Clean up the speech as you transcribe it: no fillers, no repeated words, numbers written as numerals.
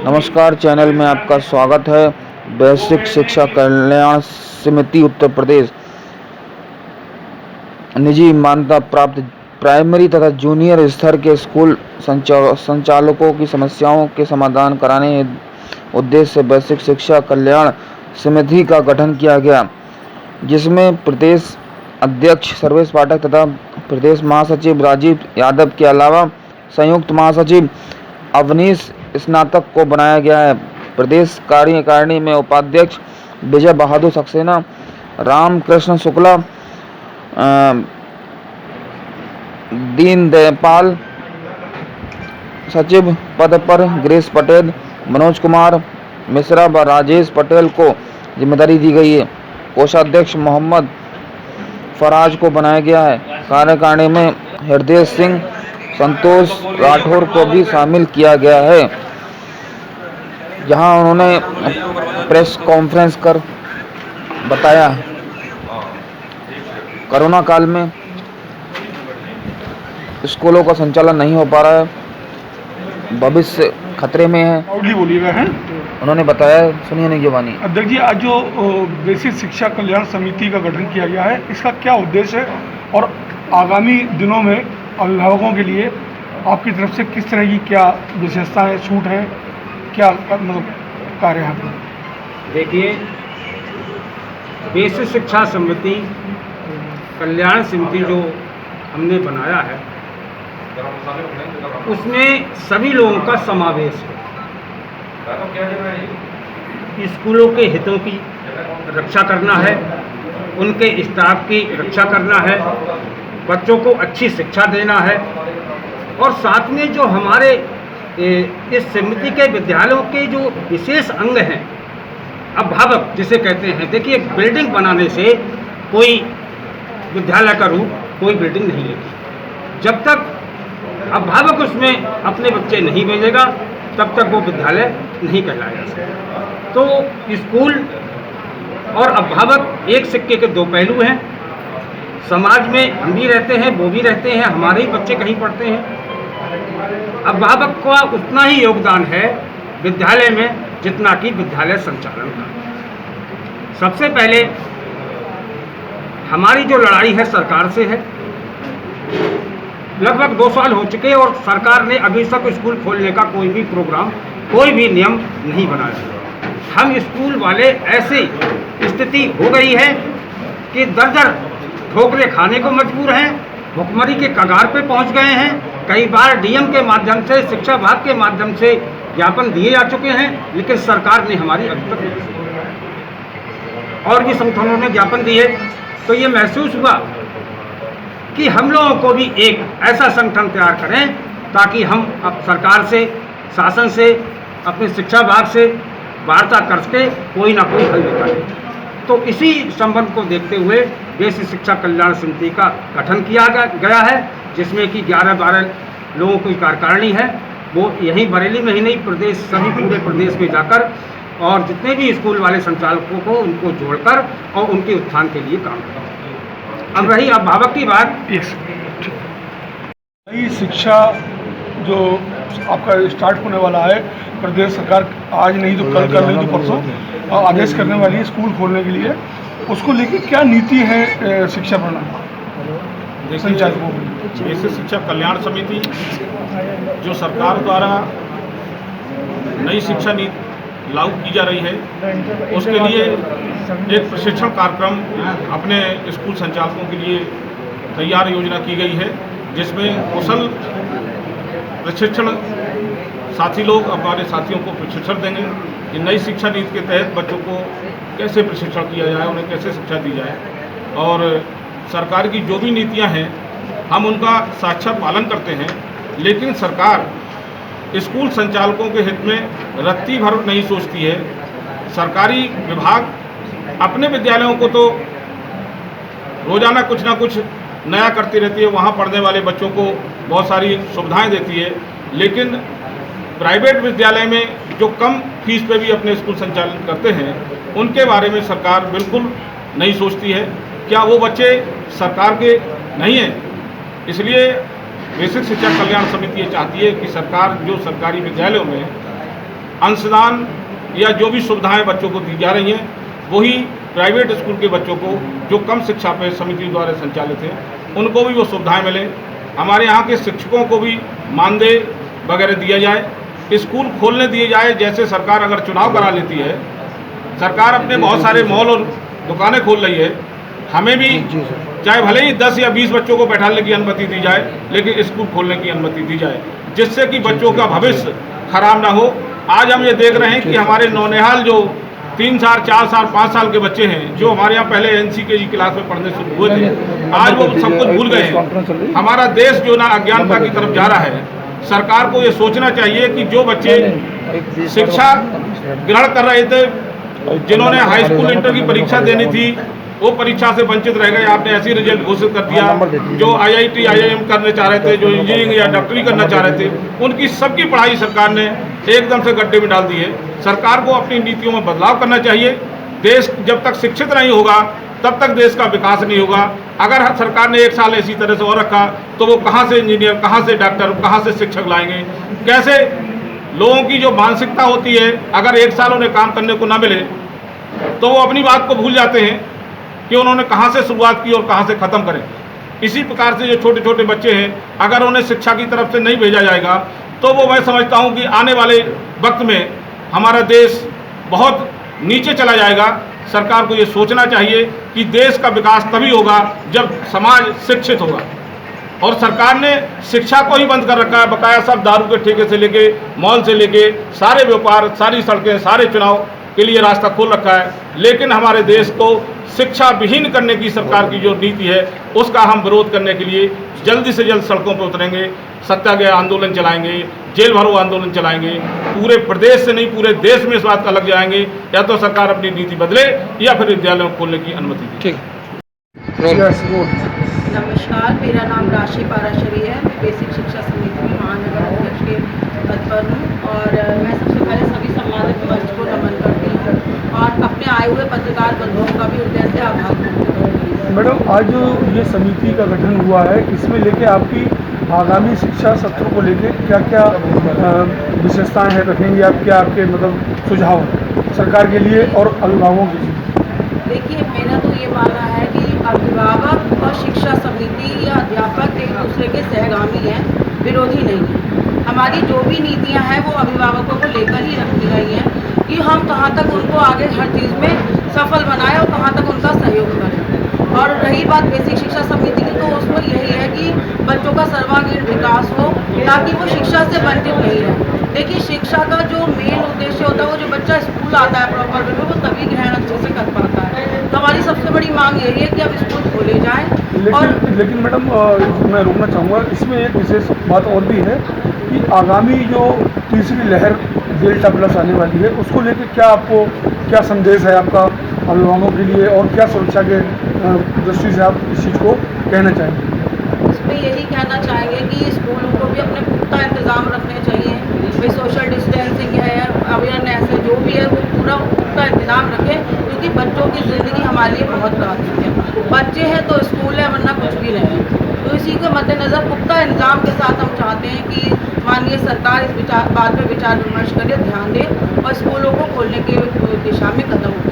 नमस्कार, चैनल में आपका स्वागत है। बेसिक शिक्षा कल्याण समिति उत्तर प्रदेश निजी मान्यता प्राप्त प्राइमरी तथा जूनियर स्तर के स्कूल संचालकों की समस्याओं के समाधान कराने के उद्देश्य से बेसिक शिक्षा कल्याण समिति का गठन किया गया, जिसमें प्रदेश अध्यक्ष सर्वेश पाठक तथा प्रदेश महासचिव राजीव यादव के अलावा संयुक्त महासचिव अवनीश स्नातक को बनाया गया है। प्रदेश कार्यकारिणी में उपाध्यक्ष विजय बहादुर सक्सेना, रामकृष्ण शुक्ला, दीनदयाल सचिव पद पर गिरीश पटेल, मनोज कुमार मिश्रा व राजेश पटेल को जिम्मेदारी दी गई है। कोषाध्यक्ष मोहम्मद फराज को बनाया गया है। कार्यकारिणी में हृदय सिंह, संतोष राठौर को भी शामिल किया गया है, जहां उन्होंने प्रेस कॉन्फ्रेंस कर बताया कोरोना काल में स्कूलों का संचालन नहीं हो पा रहा है, भविष्य खतरे में है। बोलिएगा है। उन्होंने बताया, सुनिए नहीं जुबानी। अध्यक्ष जी, आज जो बेसिक शिक्षा कल्याण समिति का गठन किया गया है, इसका क्या उद्देश्य है और आगामी दिनों में अभिभावकों के लिए आपकी तरफ से किस तरह की क्या विशेषताएं, छूट है, क्या मतलब कार्य है? देखिए, बेसिक शिक्षा समिति कल्याण समिति जो हमने बनाया है, उसमें सभी लोगों का समावेश है। स्कूलों के हितों की रक्षा करना है, उनके स्टाफ की रक्षा करना है, बच्चों को अच्छी शिक्षा देना है, और साथ में जो हमारे इस समिति के विद्यालयों के जो विशेष अंग हैं, अभिभावक जिसे कहते हैं। देखिए, बिल्डिंग बनाने से कोई विद्यालय का रूप कोई बिल्डिंग नहीं लेती। जब तक अभिभावक उसमें अपने बच्चे नहीं भेजेगा, तब तक वो विद्यालय नहीं कहलाया जा सकता। तो स्कूल और अभिभावक एक सिक्के के दो पहलू हैं। समाज में हम भी रहते हैं, वो भी रहते हैं, हमारे ही बच्चे कहीं पढ़ते हैं। अभिभावक का उतना ही योगदान है विद्यालय में जितना कि विद्यालय संचालन का। सबसे पहले हमारी जो लड़ाई है सरकार से है। लगभग 2 साल हो चुके और सरकार ने अभी तक स्कूल खोलने का कोई भी प्रोग्राम, कोई भी नियम नहीं बनाया। हम स्कूल वाले ऐसी स्थिति हो गई है कि दर ठोकरे खाने को मजबूर हैं, भुखमरी के कगार पे पहुंच गए हैं। कई बार डीएम के माध्यम से, शिक्षा विभाग के माध्यम से ज्ञापन दिए जा चुके हैं, लेकिन सरकार ने हमारी अभी तक नहीं। और भी संगठनों ने ज्ञापन दिए, तो ये महसूस हुआ कि हम लोगों को भी एक ऐसा संगठन तैयार करें ताकि हम अब सरकार से, शासन से, अपने शिक्षा विभाग से वार्ता करके कोई ना कोई हल निकालें। तो इसी संबंध को देखते हुए बेसिक शिक्षा कल्याण समिति का गठन किया गया है, जिसमें कि 11-12 लोगों की कार्यकारिणी है। वो यहीं बरेली में ही नहीं, प्रदेश, सभी पूरे प्रदेश में जाकर और जितने भी स्कूल वाले संचालकों को उनको जोड़कर और उनके उत्थान के लिए काम करें। अब रही अभिभावक की बात। नई शिक्षा जो आपका स्टार्ट होने वाला है, प्रदेश सरकार आज नहीं तो कल, कर नहीं तो परसों आदेश करने वाली है स्कूल खोलने के लिए, उसको लेकर क्या नीति है शिक्षा प्रणाली संचालकों की? बेसिक शिक्षा कल्याण समिति जो सरकार द्वारा नई शिक्षा नीति लागू की जा रही है, उसके लिए एक प्रशिक्षण कार्यक्रम अपने स्कूल संचालकों के लिए तैयार योजना की गई है, जिसमें कुशल प्रशिक्षण साथी लोग हमारे साथियों को प्रशिक्षण देंगे कि नई शिक्षा नीति के तहत बच्चों को कैसे प्रशिक्षण किया जाए, उन्हें कैसे शिक्षा दी जाए, और सरकार की जो भी नीतियां हैं हम उनका साक्षात पालन करते हैं। लेकिन सरकार स्कूल संचालकों के हित में रत्ती भर नहीं सोचती है। सरकारी विभाग अपने विद्यालयों को तो रोजाना कुछ ना कुछ नया करती रहती है, वहाँ पढ़ने वाले बच्चों को बहुत सारी सुविधाएं देती है, लेकिन प्राइवेट विद्यालय में जो कम फीस पे भी अपने स्कूल संचालन करते हैं, उनके बारे में सरकार बिल्कुल नहीं सोचती है। क्या वो बच्चे सरकार के नहीं हैं? इसलिए बेसिक शिक्षा कल्याण समिति ये चाहती है कि सरकार जो सरकारी विद्यालयों में अंशदान या जो भी सुविधाएं बच्चों को दी जा रही हैं वही प्राइवेट स्कूल के बच्चों को जो कम शिक्षा पे समिति द्वारा संचालित है उनको भी वो सुविधाएं मिले। हमारे यहाँ के शिक्षकों को भी मानदेय वगैरह दिया जाए, स्कूल खोलने दिए जाए। जैसे सरकार अगर चुनाव करा लेती है, सरकार अपने बहुत सारे मॉल और दुकानें खोल रही है, हमें भी चाहे भले ही 10 या 20 बच्चों को बैठाने की अनुमति दी जाए, लेकिन स्कूल खोलने की अनुमति दी जाए, जिससे कि बच्चों का भविष्य खराब ना हो। आज हम ये देख रहे हैं कि हमारे नौनिहाल जो 3 साल 4 साल 5 साल के बच्चे हैं जो हमारे यहाँ पहले NCKG क्लास में पढ़ने शुरू हुए थे, आज वो सब कुछ भूल गए हैं। हमारा देश जो ना अज्ञानता की तरफ जा रहा है, सरकार को ये सोचना चाहिए कि जो बच्चे शिक्षा ग्रहण कर रहे थे, जिन्होंने हाई स्कूल इंटर की परीक्षा देनी थी, वो परीक्षा से वंचित रह गए। आपने ऐसी रिजल्ट घोषित कर दिया। जो IIT IIM करने चाह रहे थे, जो इंजीनियरिंग या डॉक्टरी करना चाह रहे थे, उनकी सबकी पढ़ाई सरकार ने एकदम से गड्ढे में डाल दी है। सरकार को अपनी नीतियों में बदलाव करना चाहिए। देश जब तक शिक्षित नहीं होगा तब तक देश का विकास नहीं होगा। अगर हर सरकार ने 1 साल इसी तरह से और रखा तो वो कहाँ से इंजीनियर, कहाँ से डॉक्टर, कहाँ से शिक्षक लाएंगे? कैसे? लोगों की जो मानसिकता होती है, अगर 1 साल उन्हें काम करने को ना मिले तो वो अपनी बात को भूल जाते हैं कि उन्होंने कहाँ से शुरुआत की और कहाँ से ख़त्म करें। इसी प्रकार से जो छोटे छोटे बच्चे हैं, अगर उन्हें शिक्षा की तरफ से नहीं भेजा जाएगा तो वो मैं समझता हूँ कि आने वाले वक्त में हमारा देश बहुत नीचे चला जाएगा। सरकार को ये सोचना चाहिए कि देश का विकास तभी होगा जब समाज शिक्षित होगा। और सरकार ने शिक्षा को ही बंद कर रखा है। बकाया सब दारू के ठेके से लेके, मॉल से लेके, सारे व्यापार, सारी सड़कें, सारे चुनाव के लिए रास्ता खोल रखा है। लेकिन हमारे देश को शिक्षा विहीन करने की सरकार की जो नीति है, उसका हम विरोध करने के लिए जल्दी से जल्द सड़कों पर उतरेंगे, सत्याग्रह आंदोलन चलाएंगे, जेल भरो आंदोलन चलाएंगे। पूरे प्रदेश से नहीं, पूरे देश में इस बात का लग जाएंगे। या तो सरकार अपनी नीति बदले या फिर विद्यालयों को खोलने की अनुमति दे। ठीक। नमस्कार, मेरा नाम राशि पाराशरी है। मैं बेसिक शिक्षा समिति में महानगर अध्यक्ष के पद पर हूँ और मैं सबसे पहले सभी सम्मानित मंच को नमन करती हूँ और अपने आए हुए पत्रकार बंधुओं का भी हृदय से आभार व्यक्त करती हूँ। मैडम, आज जो ये समिति का गठन हुआ है, इसमें लेके आपकी आगामी शिक्षा सत्र को लेके क्या क्या विशेषताएं हैं रखेंगे आप? क्या आपके मतलब सुझाव सरकार के लिए और अभिभावकों के लिए? देखिए, मेरा तो ये मानना है कि अभिभावक और शिक्षा समिति या अध्यापक एक दूसरे के सहगामी हैं, विरोधी नहीं है। हमारी जो भी नीतियां हैं वो अभिभावकों को लेकर ही रखी गई हैं कि हम कहाँ तक उनको आगे हर चीज़ में सफल बनाएं और कहाँ तक उनका सहयोग करें। और रही बात बेसिक शिक्षा समिति की, तो उसमें यही है कि बच्चों का सर्वांगीण विकास हो ताकि वो शिक्षा से वंचित नहीं रहे। देखिए, शिक्षा का जो मेन उद्देश्य होता है, वो जो बच्चा स्कूल आता है प्रॉपर वे में, वो तभी ग्रहण अच्छे से कर पाता है। तो हमारी सबसे बड़ी मांग यही है कि अब स्कूल खोले जाएं। लेकिन मैडम, मैं रोकना चाहूँगा, इसमें एक विशेष बात और भी है कि आगामी जो तीसरी लहर डेल्टा प्लस आने वाली है, उसको लेकर क्या संदेश है आपका अभिभावकों के लिए और क्या सुरक्षा के दृष्टि से आप इस चीज़ को कहना चाहेंगे? इसमें यही कहना चाहेंगे कि स्कूलों को भी अपने पुख्ता इंतजाम रखने चाहिए। भाई सोशल डिस्टेंसिंग है, अवेयरनेस है, जो भी है वो पूरा पुख्ता इंतजाम रखें, क्योंकि बच्चों की ज़िंदगी हमारे लिए बहुत प्राथमिक है। बच्चे हैं तो स्कूल है, वरना कुछ भी नहीं है। तो इसी के मद्देनज़र पुख्ता इंतजाम के साथ हम चाहते हैं कि माननीय सरकार इस बात पर विचार विमर्श करे, ध्यान दे और स्कूलों को खोलने की दिशा में कदम उठाए।